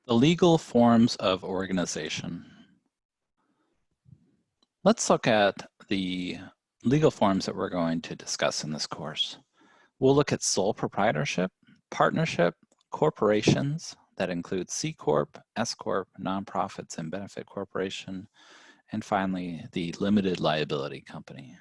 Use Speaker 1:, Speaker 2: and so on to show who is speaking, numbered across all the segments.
Speaker 1: The legal forms of organization. Let's look at the legal forms that we're going to discuss in this course. We'll look at sole proprietorship, partnership, corporations, that include C Corp, S Corp, nonprofits and benefit corporation, and finally, the limited liability company.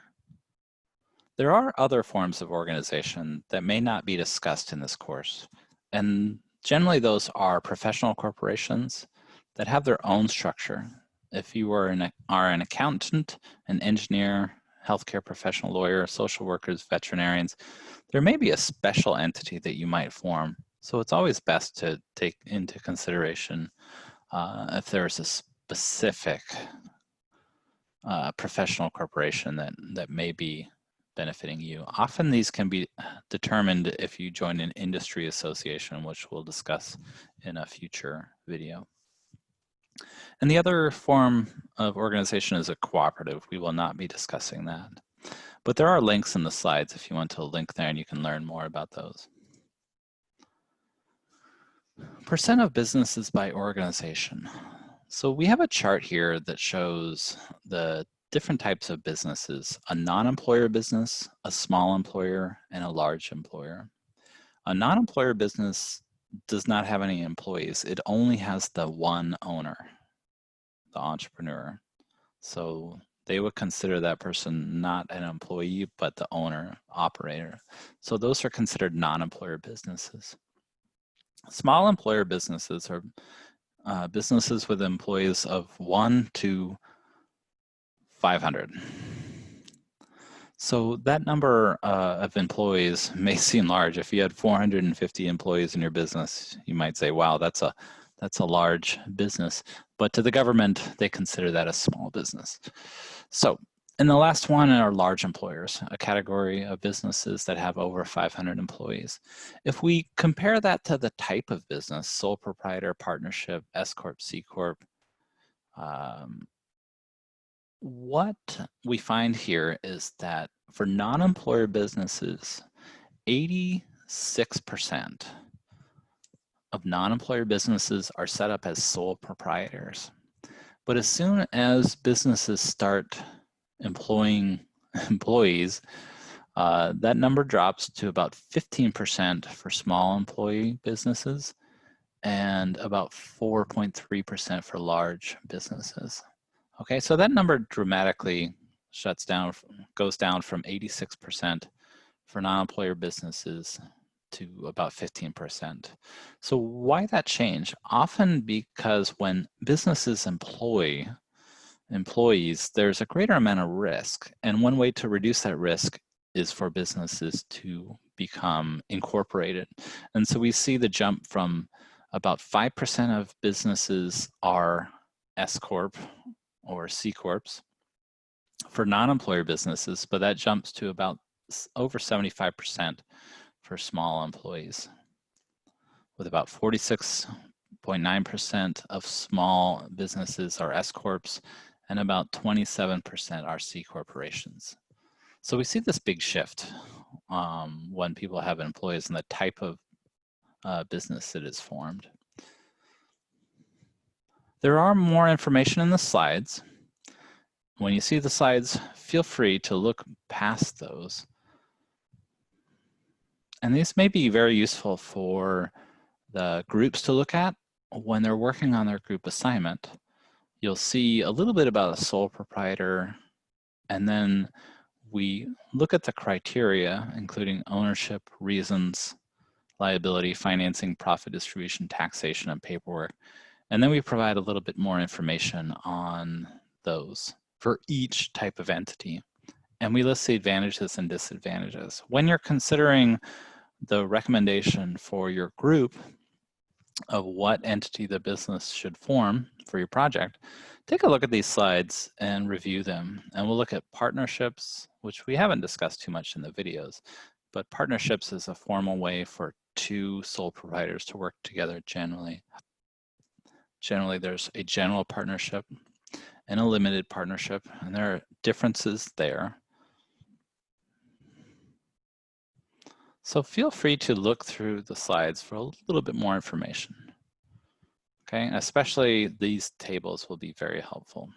Speaker 1: There are other forms of organization that may not be discussed in this course, and generally those are professional corporations that have their own structure. If you are an accountant, an engineer, healthcare professional, lawyer, social workers, veterinarians, there may be a special entity that you might form. So it's always best to take into consideration if there's a specific professional corporation that may be benefiting you. Often these can be determined if you join an industry association, which we'll discuss in a future video. And the other form of organization is a cooperative. We will not be discussing that. But there are links in the slides if you want to link there and you can learn more about those. Percent of businesses by organization. So we have a chart here that shows the different types of businesses: a non-employer business, a small employer, and a large employer. A non-employer business does not have any employees. It only has the one owner, the entrepreneur. So they would consider that person not an employee, but the owner, operator. So those are considered non-employer businesses. Small employer businesses are businesses with employees of 1 to 500. So that number of employees may seem large. If you had 450 employees in your business, you might say, wow, that's a large business. But to the government, they consider that a small business. So, and the last one are large employers, a category of businesses that have over 500 employees. If we compare that to the type of business, sole proprietor, partnership, S Corp, C Corp, what we find here is that for non-employer businesses, 86% of non-employer businesses are set up as sole proprietors. But as soon as businesses start employing employees, that number drops to about 15% for small employee businesses and about 4.3% for large businesses. Okay, so that number dramatically goes down from 86% for non-employer businesses to about 15%. So why that change? Often because when businesses employ employees, there's a greater amount of risk. And one way to reduce that risk is for businesses to become incorporated. And so we see the jump from about 5% of businesses are S Corp or C Corps for non-employer businesses, but that jumps to about over 75% for small employees, with about 46.9% of small businesses are S Corps and about 27% are C corporations. So we see this big shift when people have employees and the type of business that is formed. There are more information in the slides. When you see the slides, feel free to look past those. And these may be very useful for the groups to look at when they're working on their group assignment. You'll see a little bit about a sole proprietor, and then we look at the criteria, including ownership, reasons, liability, financing, profit distribution, taxation, and paperwork. And then we provide a little bit more information on those for each type of entity. And we list the advantages and disadvantages. When you're considering the recommendation for your group of what entity the business should form for your project, take a look at these slides and review them. And we'll look at partnerships, which we haven't discussed too much in the videos, but partnerships is a formal way for two sole proprietors to work together generally. Generally, there's a general partnership and a limited partnership, and there are differences there. So feel free to look through the slides for a little bit more information. Okay, especially these tables will be very helpful.